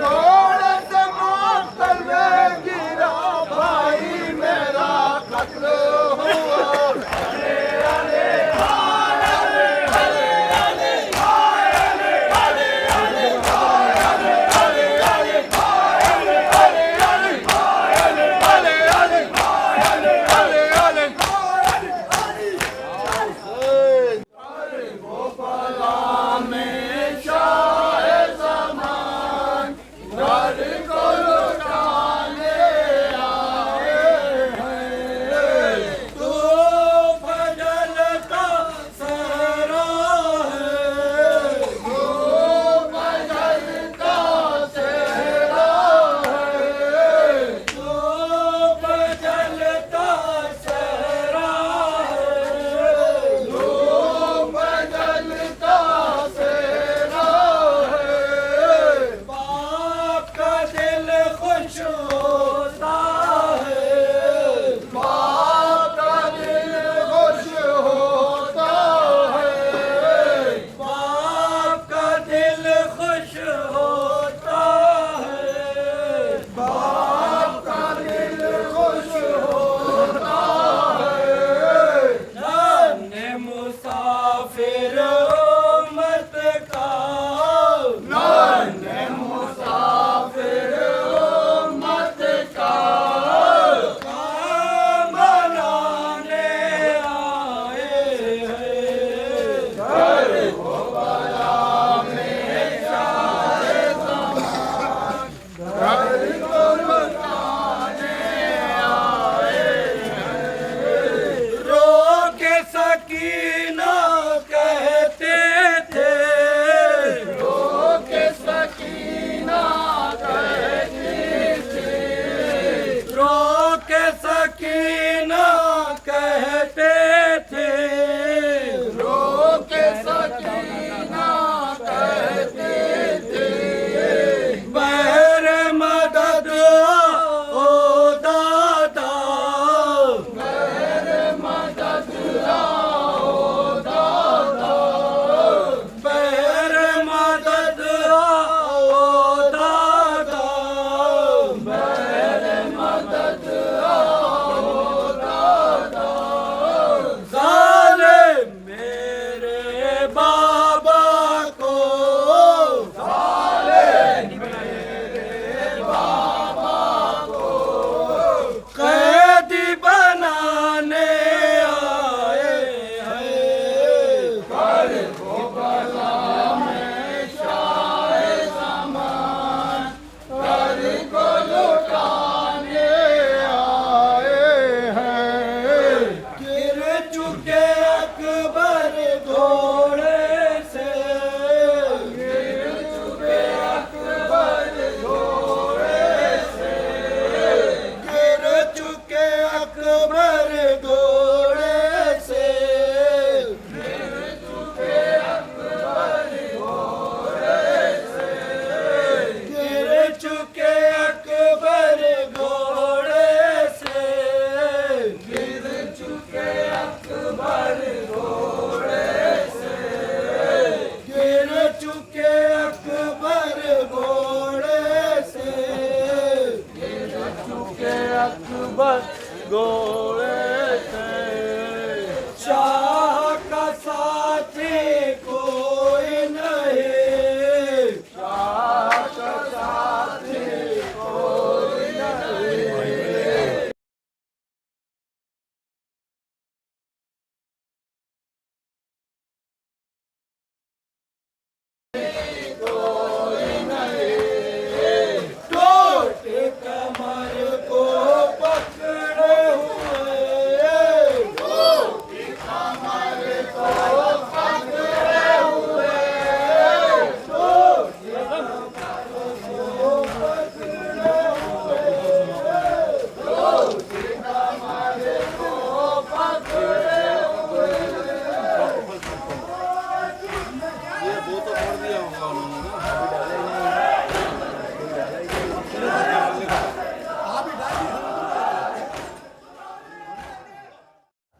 Speaker 2: थोड़े से मक्तल में गिरा भाई मेरा कत्ल हुआ।
Speaker 1: अकबर गोरे थे।
Speaker 2: शाह का साथी कोई नहीं,
Speaker 1: शाह का साथी कोई नहीं।
Speaker 2: टूटे कमर को पकड़े हुए, टूटे कमर को पकड़े हुए, टूटे कमर को पकड़े हुए, टूटे कमर को पकड़े हुए।
Speaker 1: ये वो तो कर दिया होगा उन्होंने ना।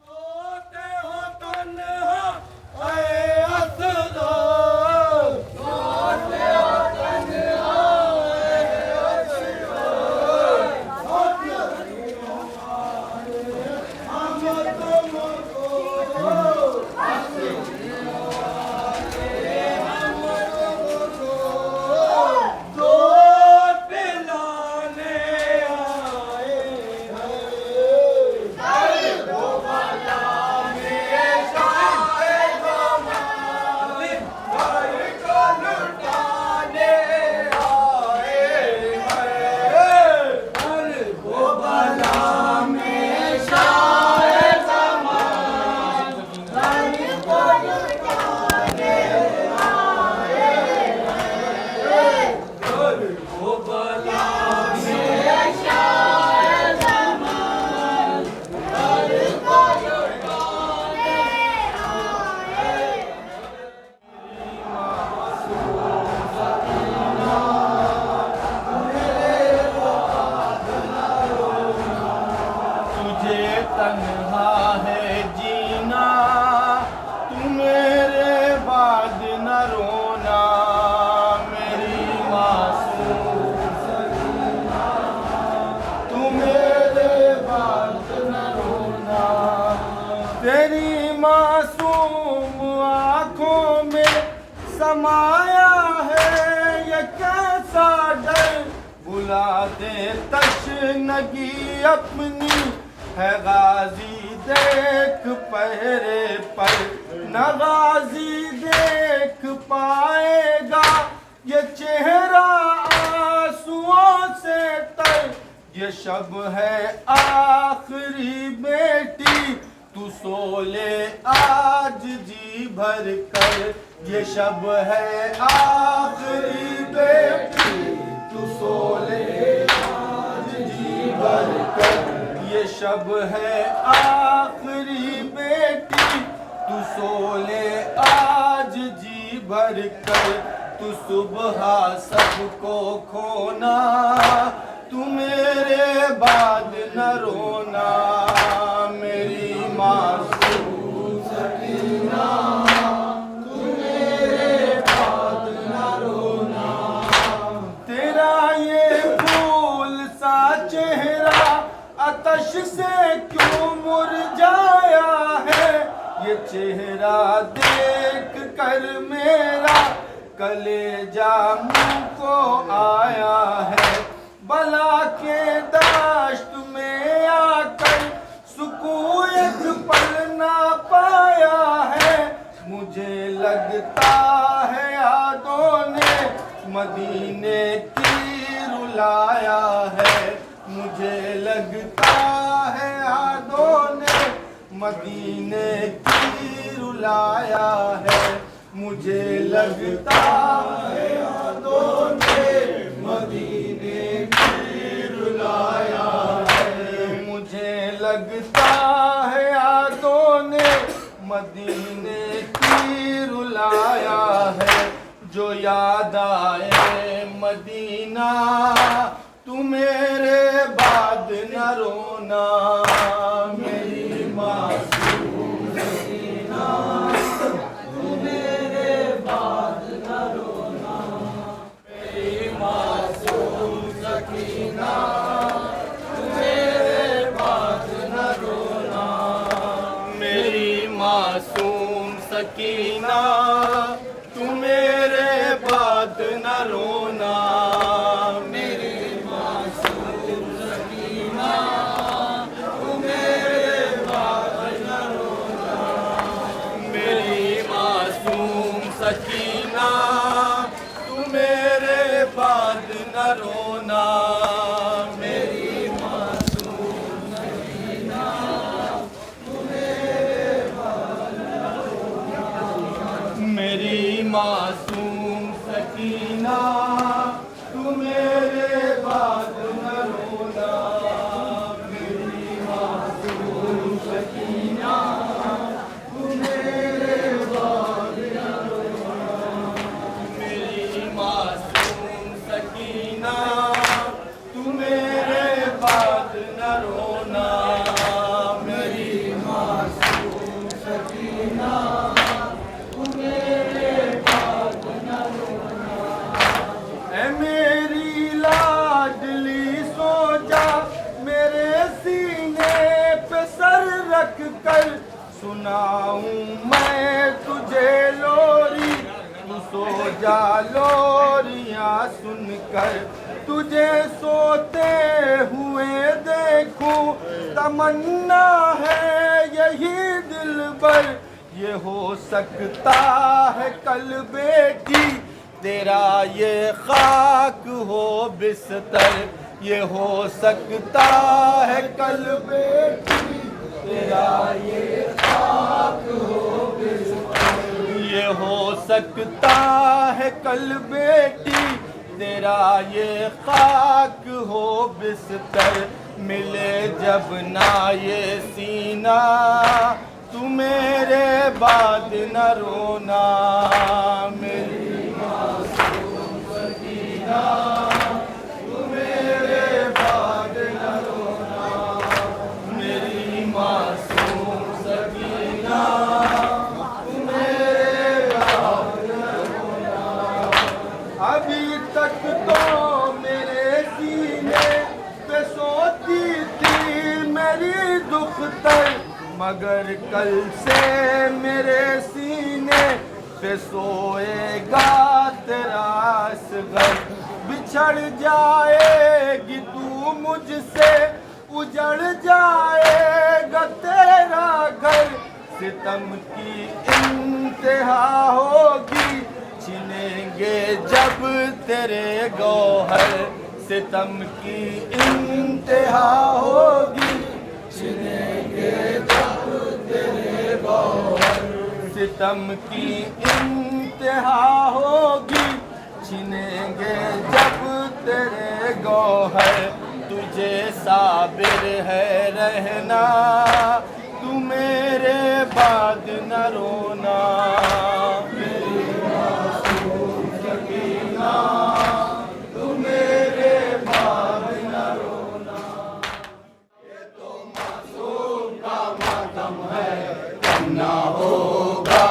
Speaker 2: सोते हो तन्हा ऐ असदो, सोते हो तन्हा ऐ असदो, हम तुमको दूध पिलाने आए हैं।
Speaker 1: तुझे तन्हा है जीना, तू मेरे बाद न रोना, मेरी मासूम सकीना, तू मेरे बाद न रोना। तेरी मासूम आँखों में समाया है ये कैसा डर, बुला दे तशनगी अपनी है गाजी देख पहरे पर, न गाजी देख पाएगा ये चेहरा आंसुओं से तर। ये शब है आखिरी बेटी, तू सो ले आज जी भर कर। ये शब है आखिरी बेटी, तू सो ले आज जी भर कर। ये शब है आखिरी बेटी, तू सो ले आज जी भर कर। तू सुबह सबको खोना, तू मेरे बाद न रोना, मेरी मासूम सकीना, तू मेरे बाद न रोना। तेरा ये फूल सा चेहरा आतश से क्यों मुरझाया है, ये चेहरा देख कर मेरा कलेजा मुँह को आया है। बला के दाश्त में आकर सुकून एक पल ना पाया है, मुझे लगता है यादों ने मदीने की रुलाया है। मुझे लगता है यादों ने मदीने की रुलाया है। मुझे लगता है यादों ने मदीने की रुलाया है। मुझे लगता है यादों ने मदीने की रुलाया है। जो याद आए मदीना, तू मेरे बाद न रोना, मेरी मासूम सकीना, तू मेरे बाद न रोना, मेरी मासूम सकीना, तू मेरे सकीना, तू मेरे बाद न रोना। मेरी मासूम सकीना, तू मेरे बाद न रोना। मेरी मासूम सकीना, तू मेरे बाद न रोना। मेरी मासूम सकीना, तू मेरे बाद न रोना। मेरी मासूम सकीना, तू मेरे बाद न रोना। मेरी मासूम सकीना, तू मेरे बाद न रोना। मेरी मासूम सकीना, तू मेरे बाद न रोना। मेरी मासूम सकीना, तू मेरे बाद न रोना। ऐ मेरी लाडली सो जा, मेरे सीने पे सर रख कर सुनाऊं मैं तुझे लोरी। तू सो जा लोरियां सुनकर, तुझे सोते हुए देखूं। तमन्ना है यही दिल भर, ये हो सकता है कल बेटी तेरा ये खाक हो बिस्तर। ये हो सकता है कल बेटी तेरा ये खाक हो बिस्तर। ये हो सकता है कल बेटी तेरा ये खाक हो बिस्तर। मिले जब ना ये सीना, तू मेरे बाद न रोना। मेरी मासूम सकीना, तू मेरे बाद न रोना। मेरी मासूम सकीना, तू मेरे बाद न रोना। अभी तक तो मेरे सीने पे सोती थी मेरी दुख्तर, मगर कल से मेरे सीने पे सोएगा तेरा असगर। बिछड़ जाएगी तू मुझसे, उजड़ जाएगा तेरा घर। सितम की इंतहा होगी, छिनेंगे जब तेरे गौहर। सितम की इंतहा होगी, छिनेंगे जब तेरे गौहर। सितम की इंतहा होगी, छिनेंगे जब तेरे गौहर। तुझे साबिर है रहना, तू मेरे बाद न रोना। मेरी मासूम सकीना, तू मेरे बाद न रोना। ये तो मासूम का मातम है, कम ना होगा।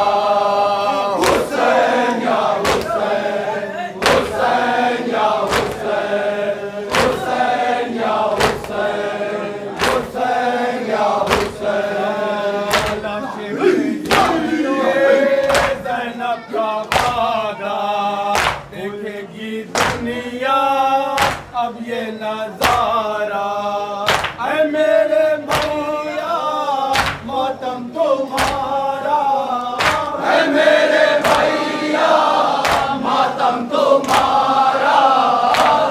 Speaker 1: हुसैन या हुसैन, हुसैन या हुसैन, हुसैन या हुसैन, हुसैन या हुसैन। ज़ैनब का वादा देखेगी दुनिया अब ये नजारा। ऐ मेरे भैया मातम तुम्हारा, ऐ मेरे भैया मातम तुम्हारा।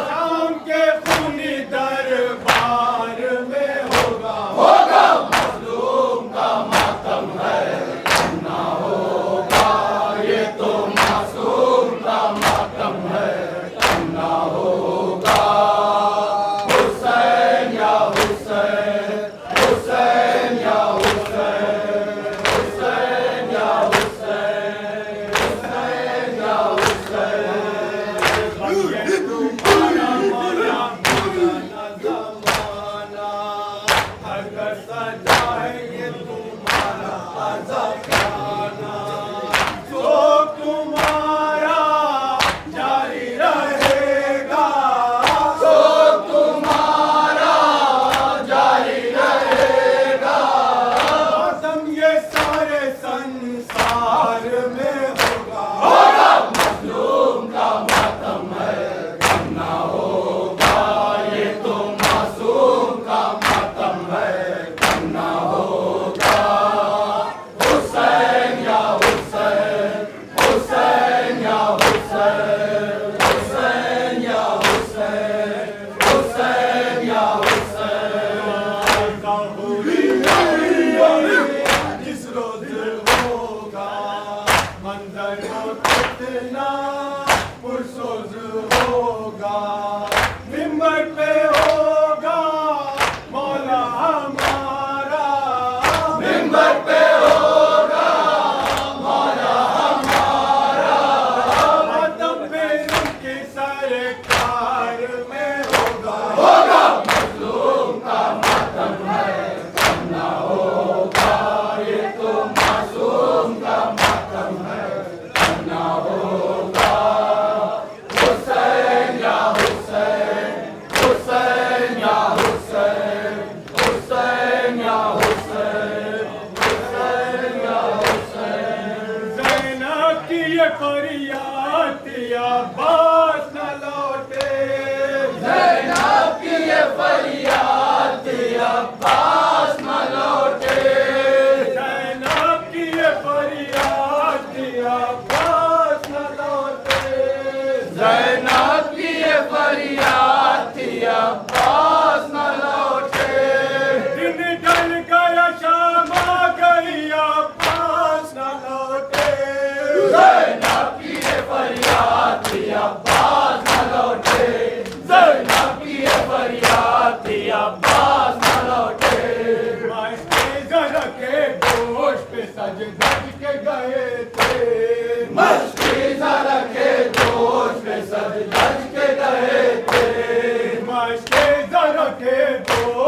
Speaker 1: शाम के खूनी दरबार में होगा, होगा मज़लूम का मातम है, कम ना होगा। ये तो मासूम का मातम है, कम ना होगा। हुसैन या हुसैन, हुसैन या हुसैन, हुसैन या हुसैन, हुसैन या हुसैन। ये तुम्हारा मौला पुराना ज़माना, अगर सजा है ये तुम्हारा ज़माना। तो तुम्हारा जारी रहेगा, तो तुम्हारा जारी रहेगा। तुम ये सारे संसार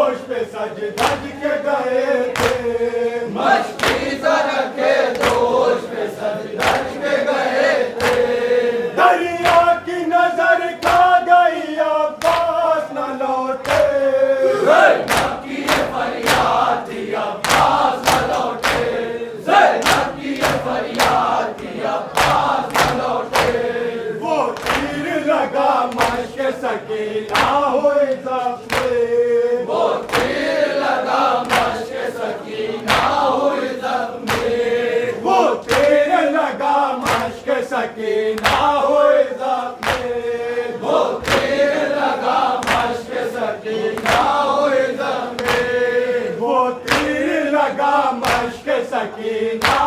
Speaker 2: दोष पे सज धज के गए थे,
Speaker 1: मस्ती सड़क के दोष पे सज धज के गए थे।
Speaker 2: दरिया की नजर खा गई अब्बास न लौटे,
Speaker 1: ज़ैनब की ये फरियाद थी अब्बास न लौटे, ज़ैनब की ये फरियाद थी अब्बास न लौटे।
Speaker 2: वो तीर लगा मश्क सकीना हुए ज़ख्मे,
Speaker 1: वो तीर लगा मश्क सकीना हुई ज़ख्मे,
Speaker 2: वो तीर लगा मश्क सकीना हुए ज़ख्मे,
Speaker 1: वो तीर लगा मश्क सकीना हुई ज़ख्मे,
Speaker 2: वो तीर लगा मश्क सकीना